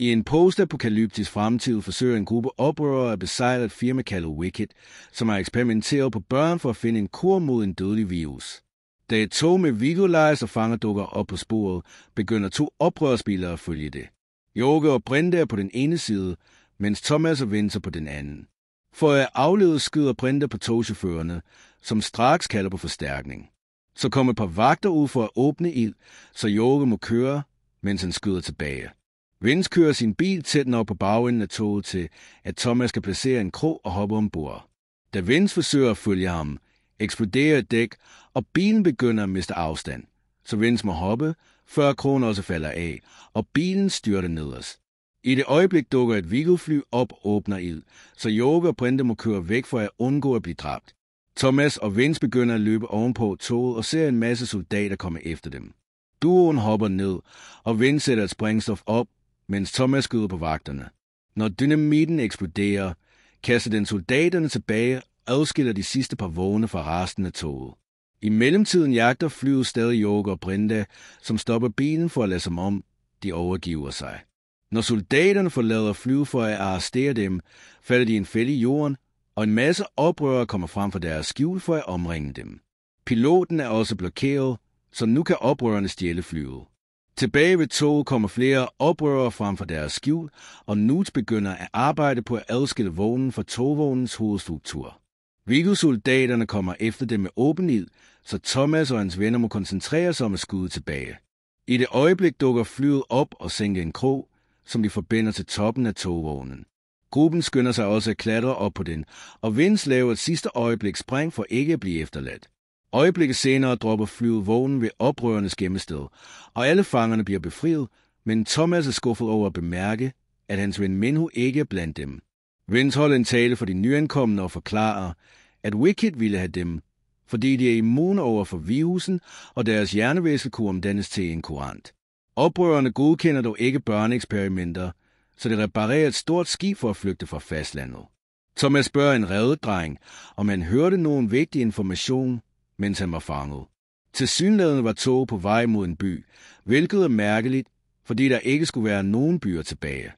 I en postapokalyptisk fremtid forsøger en gruppe oprørere at besejre et firma kaldet Wicked, som har eksperimenteret på børn for at finde en kur mod en dødelig virus. Da et tog med videolejs og fanger dukker op på sporet, begynder 2 oprørsspillere at følge det. Jorge og Brenda er på den ene side, mens Thomas og Vince er på den anden. For at aflede skyder Brenda på togchaufførerne, som straks kalder på forstærkning. Så kommer et par vagter ud for at åbne ild, så Jorge må køre, mens han skyder tilbage. Vince kører sin bil tæt nok på bagenden af toget til, at Thomas skal placere en krog og hoppe ombord. Da Vince forsøger at følge ham, eksploderer et dæk, og bilen begynder at miste afstand. Så Vince må hoppe, før krogen også falder af, og bilen styrter nederst. I det øjeblik dukker et Vigo-fly op og åbner ild, så Jorge og Brenda må køre væk for at undgå at blive dræbt. Thomas og Vince begynder at løbe ovenpå toget og ser en masse soldater komme efter dem. Duoen hopper ned, og Vince sætter et sprængstof op, mens Thomas skyder på vagterne. Når dynamitten eksploderer, kaster den soldaterne tilbage og adskiller de sidste par vogne fra resten af toget. I mellemtiden jagter flyet stadig Jorge og Brenda, som stopper bilen for at lade som om, de overgiver sig. Når soldaterne forlader flyet for at arrestere dem, falder de i en fælde i jorden, og en masse oprørere kommer frem fra deres skjul for at omringe dem. Piloten er også blokeret, så nu kan oprørerne stjæle flyet. Tilbage ved toget kommer flere oprørere frem fra deres skjul, og Newt begynder at arbejde på at adskille vognen fra togvognens hovedstruktur. Vigo-soldaterne kommer efter dem med åben ild, så Thomas og hans venner må koncentrere sig om at skyde tilbage. I det øjeblik dukker flyet op og sænker en krog, som de forbinder til toppen af togvognen. Gruppen skynder sig også at klatre op på den, og Vince laver et sidste øjeblik spring for ikke at blive efterladt. Øjeblikket senere dropper flyet vognen ved oprørernes gemmested, og alle fangerne bliver befriet, men Thomas er skuffet over at bemærke, at hans ven Minho ikke er blandt dem. Vince holder en tale for de nyankomne og forklarer, at Wicked ville have dem, fordi de er immune over for virusen, og deres hjernevæske kunne omdannes til en kurant. Oprørerne godkender dog ikke børneeksperimenter, så de reparerer et stort skib for at flygte fra fastlandet. Thomas spørger en reddedreng, om han hørte nogen vigtig information, mens han var fanget. Tilsyneladende var toget på vej mod en by, hvilket er mærkeligt, fordi der ikke skulle være nogen byer tilbage.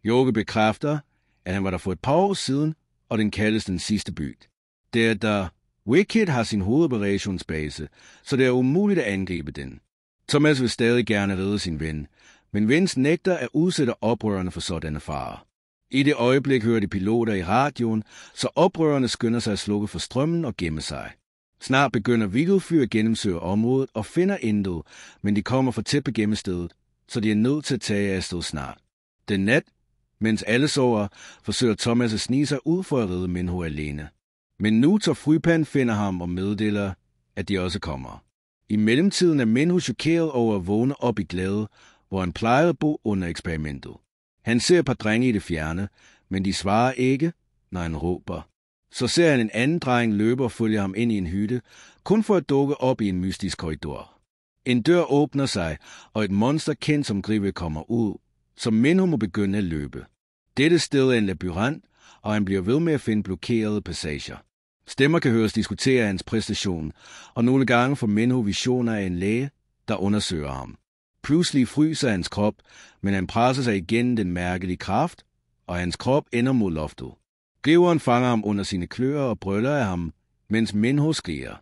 Jorge bekræfter, at han var der for et par år siden, og den kaldes den sidste by. Det er der Wicked har sin hovedoperationsbase, så det er umuligt at angribe den. Thomas vil stadig gerne redde sin ven, men Vince nægter at udsætte oprørerne for sådanne farer. I det øjeblik hører de piloter i radioen, så oprørerne skynder sig at slukke for strømmen og gemme sig. Snart begynder Vigo-fly at gennemsøge området og finder intet, men de kommer for tæt på gemmestedet, så de er nødt til at tage afsted snart. Den nat, mens alle sover, forsøger Thomas at snige sig ud for at redde Minho alene. Men nu tager Frypan finder ham og meddeler, at de også kommer. I mellemtiden er Minho chokeret over at vågne op i glæde, hvor han plejede at bo under eksperimentet. Han ser et par drenge i det fjerne, men de svarer ikke, når han råber. Så ser han en anden dreng løbe og følger ham ind i en hytte, kun for at dukke op i en mystisk korridor. En dør åbner sig, og et monster kendt som Grive kommer ud, så Minho må begynde at løbe. Dette sted er en labyrint, og han bliver ved med at finde blokerede passager. Stemmer kan høres diskutere hans præstation, og nogle gange får Minho visioner af en læge, der undersøger ham. Pludselig fryser hans krop, men han presser sig igen den mærkelige kraft, og hans krop ender mod loftet. Griveren fanger ham under sine kløer og brøller af ham, mens Minho skriger.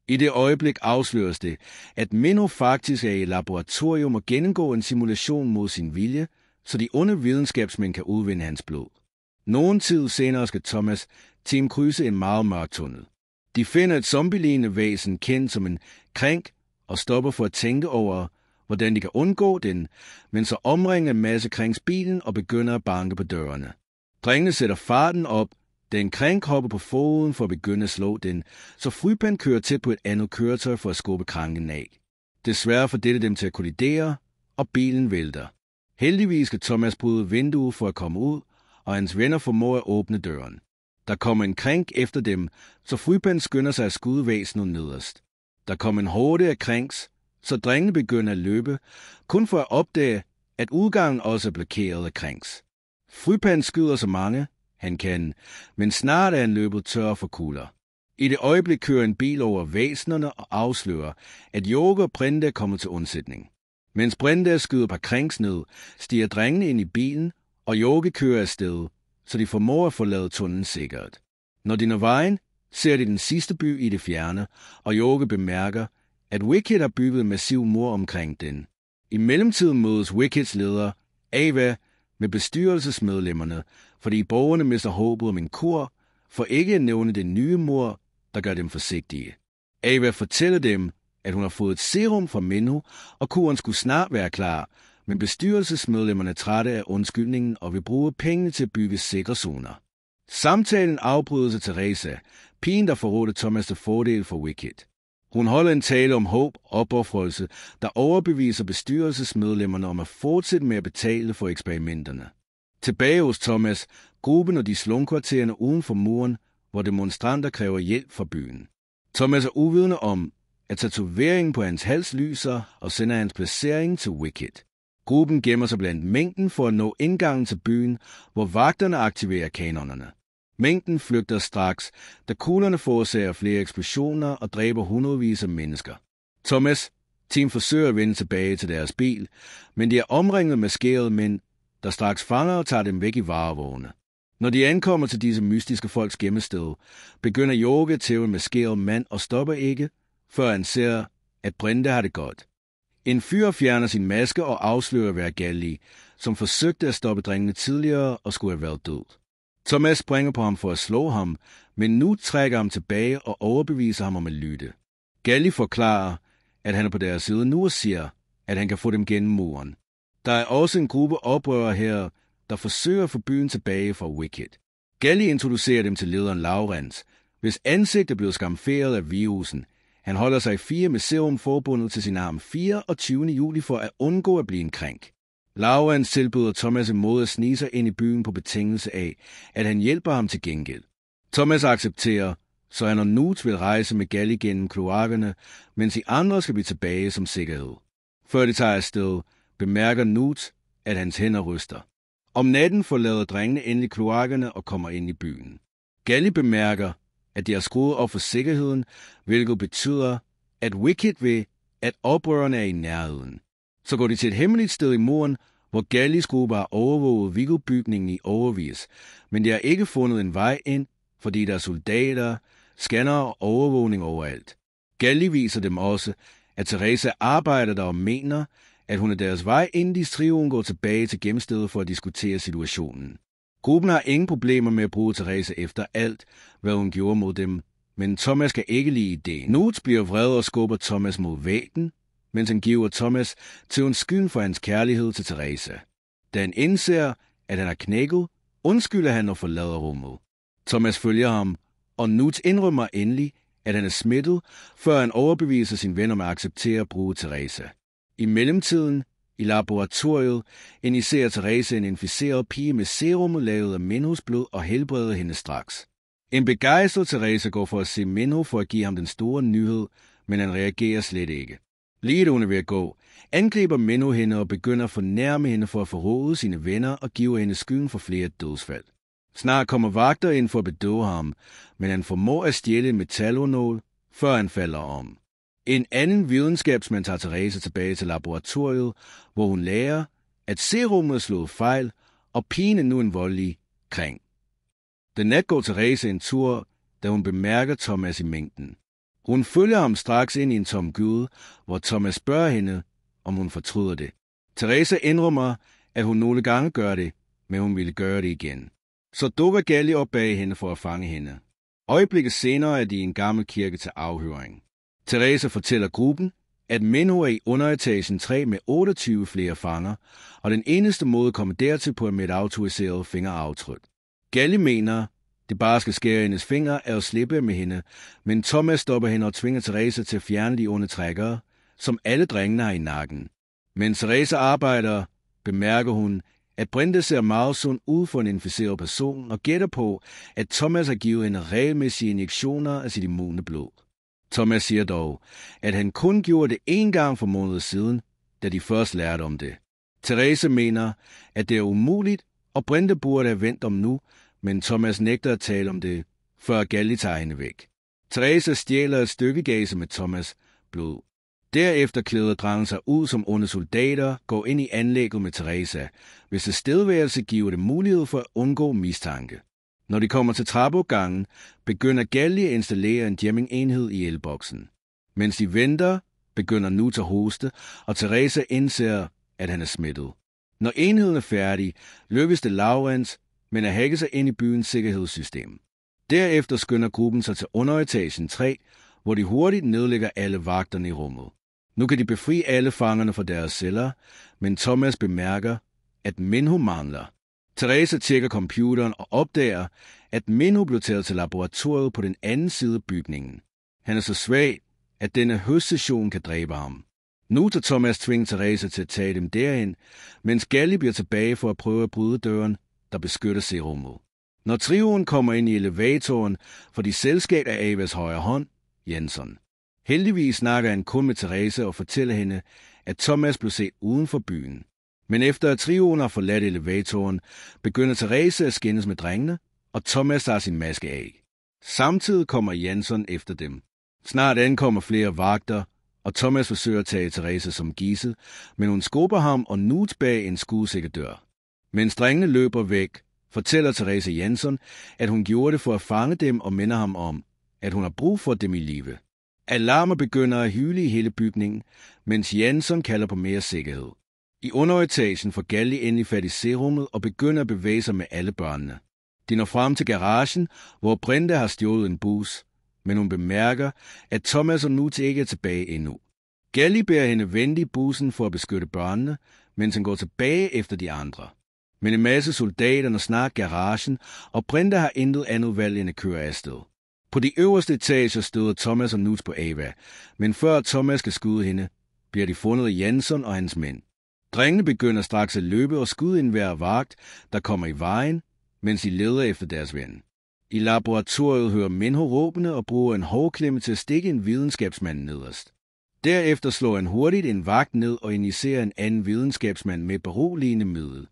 I det øjeblik afsløres det, at Minho faktisk er i et laboratorium og gennemgår en simulation mod sin vilje, så de onde videnskabsmænd kan udvinde hans blod. Nogen tid senere skal Thomas team krydse en meget mørk tunnel. De finder et zombielignende væsen kendt som en krænk og stopper for at tænke over, hvordan de kan undgå den, men så omringer en masse krænks bilen og begynder at banke på dørene. Drengene sætter farten op, da en krænk hopper på foden for at begynde at slå den, så Frypan kører tæt på et andet køretøj for at skubbe krænken af. Desværre får dette dem til at kollidere, og bilen vælter. Heldigvis skal Thomas bryde vinduet for at komme ud, og hans venner formår at åbne døren. Der kommer en krænk efter dem, så Frypan skynder sig at skyde væsenet nederst. Der kommer en horde af krænks, så drengene begynder at løbe, kun for at opdage, at udgangen også er blokeret af krænks. Frypan skyder så mange, han kan, men snart er han løbet tør for kugler. I det øjeblik kører en bil over væsenerne og afslører, at Jorge og Brenda kommer til undsætning. Mens Brenda skyder par krænks ned, stiger drengene ind i bilen, og Jorge kører afsted, så de formår at forlade tunnelen sikkert. Når de når vejen, ser de den sidste by i det fjerne, og Jorge bemærker, at Wicket har bygget en massiv mur omkring den. I mellemtiden mødes Wickets leder, Ava, med bestyrelsesmedlemmerne, fordi borgerne mister håbet om en kur, for ikke at nævne den nye mur, der gør dem forsigtige. Ava fortæller dem, at hun har fået et serum fra Minho, og kuren skulle snart være klar, men bestyrelsesmedlemmerne er trætte af undskyldningen og vil bruge pengene til at bygge sikre zoner. Samtalen afbrydes af Teresa, pigen der forrådte Thomas til fordel for Wicket. Hun holder en tale om håb og opofrelse, der overbeviser bestyrelsesmedlemmerne om at fortsætte med at betale for eksperimenterne. Tilbage hos Thomas, gruppen og de slumkvartererne uden for muren, hvor demonstranter kræver hjælp fra byen. Thomas er uvidende om, at tatoveringen på hans hals lyser og sender hans placering til Wicket. Gruppen gemmer sig blandt mængden for at nå indgangen til byen, hvor vagterne aktiverer kanonerne. Mængden flygter straks, da kuglerne forårsager flere eksplosioner og dræber hundredvis af mennesker. Thomas' team forsøger at vende tilbage til deres bil, men de er omringet med skærede mænd, der straks fanger og tager dem væk i varevogne. Når de ankommer til disse mystiske folks gemmested, begynder Jorge at tæve med skæret mand og stopper ikke, før han ser, at Brenda har det godt. En fyr fjerner sin maske og afslører at være Galli, som forsøgte at stoppe drengene tidligere og skulle have været død. Thomas springer på ham for at slå ham, men nu trækker ham tilbage og overbeviser ham om at lytte. Galli forklarer, at han er på deres side nu og siger, at han kan få dem gennem muren. Der er også en gruppe oprørere her, der forsøger at få byen tilbage fra Wicket. Galli introducerer dem til lederen Laurens, hvis ansigt er blevet skamferet af virusen. Han holder sig 4 med serum forbundet til sin arm 24. juli for at undgå at blive en krænk. Laurens tilbyder Thomas imod at snige sig ind i byen på betingelse af, at han hjælper ham til gengæld. Thomas accepterer, så han og Newt vil rejse med Galli gennem kloakkerne, mens de andre skal blive tilbage som sikkerhed. Før de tager afsted, bemærker Newt, at hans hænder ryster. Om natten forlader drengene endelig kloakkerne og kommer ind i byen. Galli bemærker, at de har skruet op for sikkerheden, hvilket betyder, at Wicket ved, at oprørerne er i nærheden. Så går de til et hemmeligt sted i muren, hvor Gallis gruppe har overvåget Vigo-bygningen i overvis, men de har ikke fundet en vej ind, fordi der er soldater, scannere og overvågning overalt. Galli viser dem også, at Teresa arbejder der og mener, at hun er deres vej, inden de trioen går tilbage til gemmestedet for at diskutere situationen. Gruppen har ingen problemer med at bruge Teresa efter alt, hvad hun gjorde mod dem, men Thomas kan ikke lide ideen. Newt bliver vred og skubber Thomas mod væggen, mens han giver Thomas til en skyld for hans kærlighed til Teresa. Da han indser, at han er knækket, undskylder han og forlader rummet. Thomas følger ham, og Newt indrømmer endelig, at han er smittet, før han overbeviser sin ven om at acceptere at bruge Teresa. I mellemtiden, i laboratoriet, injicerer Teresa en inficeret pige med serum lavet af Minhos blod og helbreder hende straks. En begejstret Teresa går for at se Minho for at give ham den store nyhed, men han reagerer slet ikke. Lige da hun er ved at gå, angriber Minho hende og begynder at fornærme hende for at forråde sine venner og giver hende skylden for flere dødsfald. Snart kommer vagter ind for at bedøve ham, men han formår at stjæle en metalonål, før han falder om. En anden videnskabsmand tager Teresa tilbage til laboratoriet, hvor hun lærer, at serummet er slået fejl, og pigen er nu en voldelig kring. Den nat går Teresa en tur, da hun bemærker Thomas i mængden. Hun følger ham straks ind i en tom gyde, hvor Thomas spørger hende, om hun fortryder det. Teresa indrømmer, at hun nogle gange gør det, men hun ville gøre det igen. Så dukker Galli op bag hende for at fange hende. Øjeblikket senere er de i en gammel kirke til afhøring. Teresa fortæller gruppen, at Minho er i underetagen 3 med 28 flere fanger, og den eneste måde at komme dertil på med et autoriseret fingeraftryk. Galli mener, det bare skal skære hendes fingre af at slippe med hende, men Thomas stopper hende og tvinger Teresa til at fjerne de onde trækkere, som alle drengene har i nakken. Mens Teresa arbejder, bemærker hun, at Brenda ser meget sund ud for en inficeret person og gætter på, at Thomas har givet hende regelmæssige injektioner af sit immune blod. Thomas siger dog, at han kun gjorde det 1 gang for måneder siden, da de først lærte om det. Teresa mener, at det er umuligt, og Brenda burde have vendt om nu, men Thomas nægter at tale om det, før Galli tager hende væk. Teresa stjæler et stykke gase med Thomas' blod. Derefter klæder drengen sig ud som onde soldater, går ind i anlægget med Teresa, hvis tilstedeværelse giver dem mulighed for at undgå mistanke. Når de kommer til trappeopgangen, begynder Galli at installere en jamming-enhed i elboksen. Mens de venter, begynder Newt at hoste, og Teresa indser, at han er smittet. Når enheden er færdig, lykkes det Laurens, men at hacke sig ind i byens sikkerhedssystem. Derefter skynder gruppen sig til underetagen 3, hvor de hurtigt nedlægger alle vagterne i rummet. Nu kan de befri alle fangerne fra deres celler, men Thomas bemærker, at Minho mangler. Teresa tjekker computeren og opdager, at Minho blev taget til laboratoriet på den anden side af bygningen. Han er så svag, at denne høststation kan dræbe ham. Nu tager Thomas tvinge Teresa til at tage dem derhen, mens Galli bliver tilbage for at prøve at bryde døren, der beskytter serummet. Når trioen kommer ind i elevatoren, får de selskab af Avas højre hånd, Jensen. Heldigvis snakker han kun med Teresa og fortæller hende, at Thomas blev set uden for byen. Men efter at trioen har forladt elevatoren, begynder Teresa at skændes med drengene, og Thomas tager sin maske af. Samtidig kommer Jensen efter dem. Snart ankommer flere vagter, og Thomas forsøger at tage Teresa som gidsel, men hun skubber ham og Newt bag en skudsikker dør. Mens drengene løber væk, fortæller Teresa Jensen, at hun gjorde det for at fange dem og minder ham om, at hun har brug for dem i live. Alarmer begynder at hyle i hele bygningen, mens Jensen kalder på mere sikkerhed. I underetagen får Galli endelig fat i serummet og begynder at bevæge sig med alle børnene. De når frem til garagen, hvor Brenda har stjålet en bus, men hun bemærker, at Thomas og Newt ikke er tilbage endnu. Galli bærer hende vente i bussen for at beskytte børnene, mens han går tilbage efter de andre. Men en masse soldater når snart garagen, og Brenda har intet andet valg end at køre afsted. På de øverste etager støder Thomas og Newt på Ava, men før Thomas skal skyde hende, bliver de fundet af Jensen og hans mænd. Drengene begynder straks at løbe og skyde enhver vagt, der kommer i vejen, mens de leder efter deres ven. I laboratoriet hører Minho råbene og bruger en hårklemme til at stikke en videnskabsmand nederst. Derefter slår han hurtigt en vagt ned og injicerer en anden videnskabsmand med beroligende middel.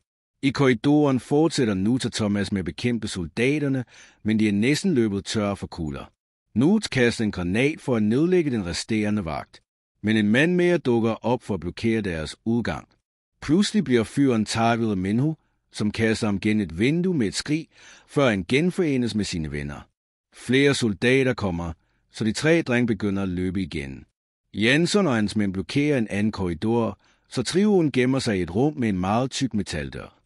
I korridoren fortsætter Newt og Thomas med at bekæmpe soldaterne, men de er næsten løbet tør for kugler. Newt kaster en granat for at nedlægge den resterende vagt, men en mand mere dukker op for at blokere deres udgang. Pludselig bliver fyren taget af Minho, som kaster ham gennem et vindue med et skrig, før han genforenes med sine venner. Flere soldater kommer, så de 3 drenge begynder at løbe igen. Jensen og hans mænd blokerer en anden korridor, så trioen gemmer sig i et rum med en meget tyk metaldør.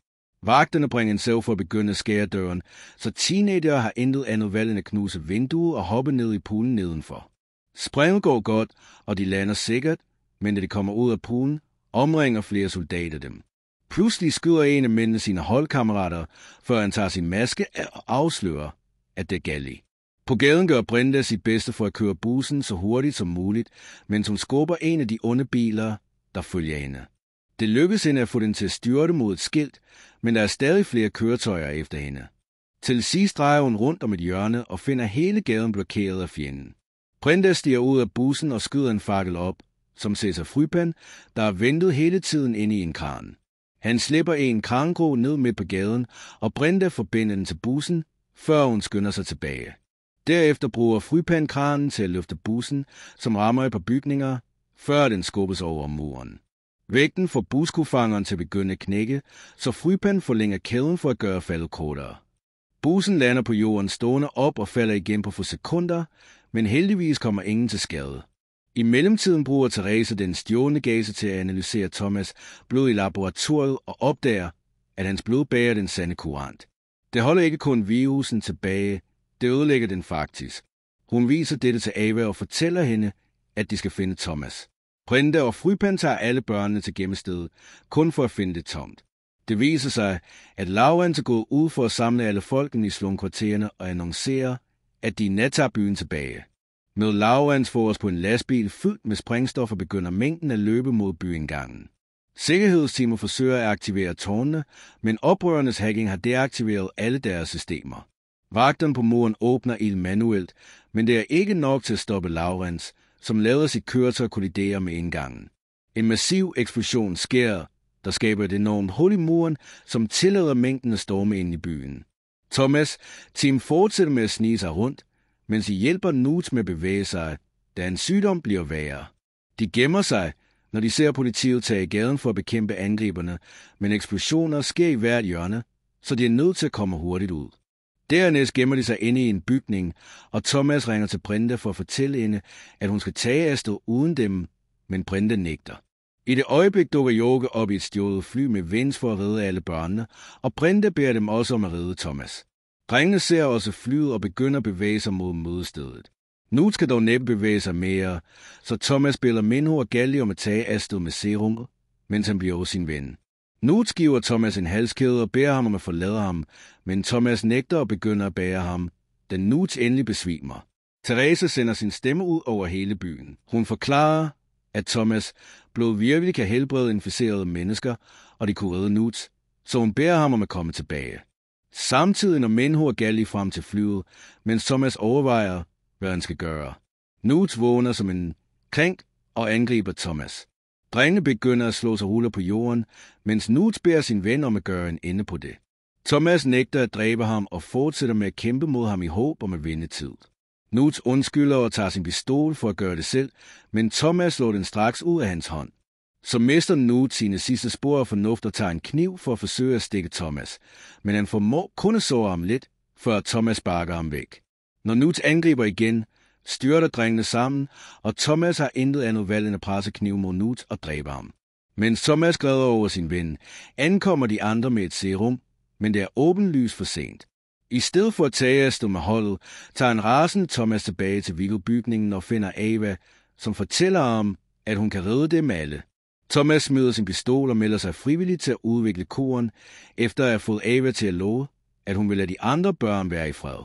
Vagterne bringer en sav for at begynde at skære døren, så teenager har intet andet valg end at knuse vinduet og hoppe ned i poolen nedenfor. Springet går godt, og de lander sikkert, men da de kommer ud af poolen, omringer flere soldater dem. Pludselig skyder en af mændene sine holdkammerater, før han tager sin maske og afslører, at det er Galli. På gaden gør Brenda sit bedste for at køre bussen så hurtigt som muligt, mens hun skubber en af de onde biler, der følger hende. Det lykkes hende at få den til at styrte mod et skilt, men der er stadig flere køretøjer efter hende. Til sidst drejer hun rundt om et hjørne og finder hele gaden blokeret af fjenden. Brenda stiger ud af bussen og skyder en fakkel op, som Cæsar Frypan, der har ventet hele tiden inde i en kran. Han slipper en krangro ned midt på gaden, og Brenda forbinder den til bussen, før hun skynder sig tilbage. Derefter bruger Frypan kranen til at løfte bussen, som rammer et par bygninger, før den skubbes over muren. Vægten får buskofangeren til at begynde at knække, så Frypan forlænger kæden for at gøre faldet kortere. Bussen lander på jorden stående op og falder igen på få sekunder, men heldigvis kommer ingen til skade. I mellemtiden bruger Teresa den stjålne gase til at analysere Thomas' blod i laboratoriet og opdager, at hans blod bærer den sande kurant. Det holder ikke kun virusen tilbage, det ødelægger den faktisk. Hun viser dette til Ava og fortæller hende, at de skal finde Thomas. Brenda og Frypan tager alle børnene til gemmestedet, kun for at finde det tomt. Det viser sig, at Laurens er gået ud for at samle alle folkene i slumkvartererne og annoncere, at de tager byen tilbage. Med Laurens får os på en lastbil fyldt med sprængstof og begynder mængden at løbe mod byindgangen. Sikkerhedsteamet forsøger at aktivere tårnene, men oprørernes hacking har deaktiveret alle deres systemer. Vagterne på muren åbner ild manuelt, men det er ikke nok til at stoppe Laurens, som lader sit køretøj kollidere med indgangen. En massiv eksplosion sker, der skaber et enormt hul i muren, som tillader mængden at storme ind i byen. Thomas' team fortsætter med at snige sig rundt, mens de hjælper Newt med at bevæge sig, da en sygdom bliver værre. De gemmer sig, når de ser politiet tage i gaden for at bekæmpe angriberne, men eksplosioner sker i hvert hjørne, så de er nødt til at komme hurtigt ud. Dernæst gemmer de sig inde i en bygning, og Thomas ringer til Brenda for at fortælle hende, at hun skal tage afsted uden dem, men Brenda nægter. I det øjeblik dukker Joke op i et stjålet fly med Vince for at redde alle børnene, og Brenda beder dem også om at redde Thomas. Drengene ser også flyet og begynder at bevæge sig mod mødestedet. Newt skal dog næppe bevæge sig mere, så Thomas beder Minho og Gally om at tage afsted med serummet, mens han bliver hos sin ven. Newt giver Thomas en halskæde og beder ham om at forlade ham, men Thomas nægter og begynder at bære ham, da Newt endelig besvimer. Therese sender sin stemme ud over hele byen. Hun forklarer, at Thomas blod virkelig kan helbrede inficerede mennesker, og de kunne redde Newt, så hun beder ham om at komme tilbage. Samtidig når Minho og Gally frem til flyet, mens Thomas overvejer, hvad han skal gøre. Newt vågner som en krænk og angriber Thomas. Drengene begynder at slå sig ruller på jorden, mens Newt beder sin ven om at gøre en ende på det. Thomas nægter at dræbe ham og fortsætter med at kæmpe mod ham i håb om at vinde tid. Newt undskylder og tager sin pistol for at gøre det selv, men Thomas slår den straks ud af hans hånd. Så mister Newt sine sidste spor af fornuft og tager en kniv for at forsøge at stikke Thomas, men han formår kun at såre ham lidt, før Thomas sparker ham væk. Når Newt angriber igen, styrter drengene sammen, og Thomas har intet andet valg end at presse kniven mod Newt og dræbe ham. Mens Thomas græder over sin ven, ankommer de andre med et serum, men det er åbenlyst for sent. I stedet for at tage afsted med holdet, tager en rasende Thomas tilbage til Viggo-bygningen og finder Ava, som fortæller ham, at hun kan redde dem alle. Thomas smider sin pistol og melder sig frivilligt til at udvikle kuren, efter at have fået Ava til at love, at hun vil lade de andre børn være i fred.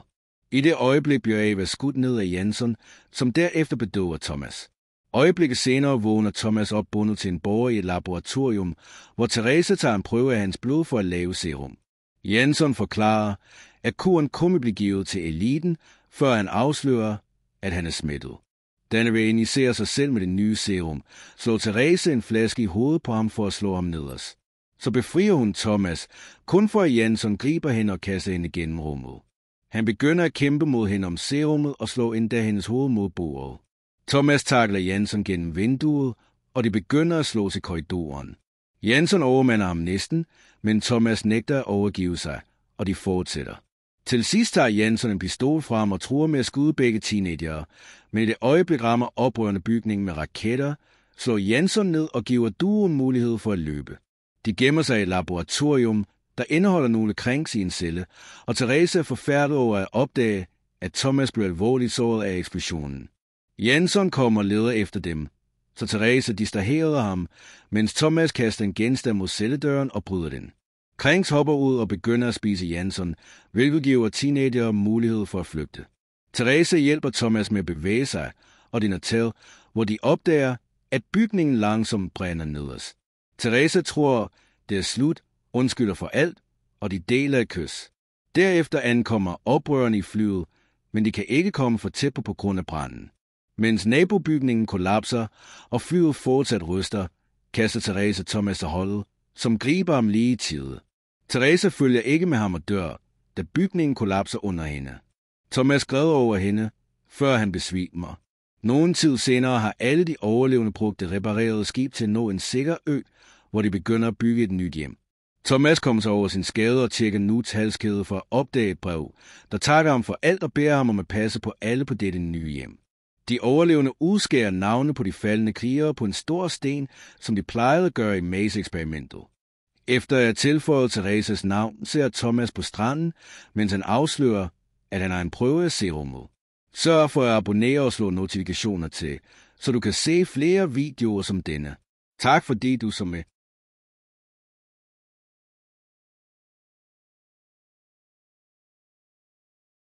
I det øjeblik bliver Ava skudt ned af Jansson, som derefter bedøver Thomas. Øjeblikket senere vågner Thomas op bundet til en borger i et laboratorium, hvor Therese tager en prøve af hans blod for at lave serum. Jansson forklarer, at kuren kun vil blive givet til eliten, før han afslører, at han er smittet. Da han vil injicere sig selv med det nye serum, slår Therese en flaske i hovedet på ham for at slå ham nederst. Så befrier hun Thomas, kun for at Jansson griber hende og kaster hende gennem rummet. Han begynder at kæmpe mod hende om serummet og slår endda hendes hoved mod bordet. Thomas takler Jansson gennem vinduet, og de begynder at slå til korridoren. Jansson overmander ham næsten, men Thomas nægter at overgive sig, og de fortsætter. Til sidst tager Jansson en pistol frem og truer med at skyde begge teenagere, men i det øjeblik rammer oprørende bygningen med raketter, slår Jansson ned og giver duoen mulighed for at løbe. De gemmer sig i et laboratorium, der indeholder nogle krænks i en celle, og Therese er forfærdet over at opdage, at Thomas blev alvorligt såret af eksplosionen. Jansson kommer og leder efter dem, så Therese distraherer ham, mens Thomas kaster en genstand mod celledøren og bryder den. Krænks hopper ud og begynder at spise Jansson, hvilket giver teenagere mulighed for at flygte. Therese hjælper Thomas med at bevæge sig, og de når til, hvor de opdager, at bygningen langsomt brænder nederst. Therese tror, det er slut, undskylder for alt, og de deler et kys. Derefter ankommer oprørerne i flyet, men de kan ikke komme for tæt på grund af branden. Mens nabobygningen kollapser, og flyet fortsat ryster, kaster Therese Thomas af holdet, som griber ham lige i tide. Therese følger ikke med ham og dør, da bygningen kollapser under hende. Thomas græder over hende, før han besvimer. Nogen tid senere har alle de overlevende brugt det reparerede skib til at nå en sikker ø, hvor de begynder at bygge et nyt hjem. Thomas kommer sig over sin skade og tjekker Newts halskæde for at opdage et brev, der takker ham for alt og beder ham om at passe på alle på dette nye hjem. De overlevende udskærer navne på de faldne krigere på en stor sten, som de plejede at gøre i Maze-eksperimentet. Efter at have tilføjet Thereses navn, ser Thomas på stranden, mens han afslører, at han har en prøve af serummet. Sørg for at abonnere og slå notifikationer til, så du kan se flere videoer som denne. Tak fordi du så med.